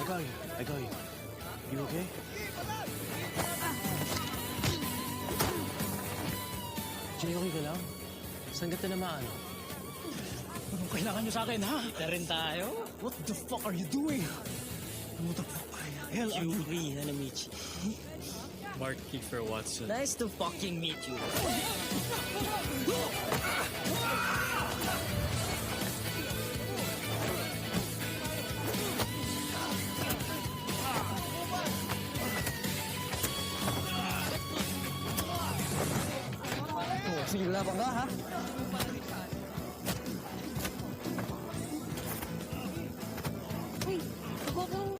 I got you. You okay? Jay, okay ka lang? Saan ka tinamaan? Anong kailangan nyo sa akin, ha? Kita rin tayo. What the fuck are you doing? Who the fuck hell are you? Yuri Hanamichi. Mark Kiefer Watson. Nice to fucking meet you. Sige, laban ka, ha?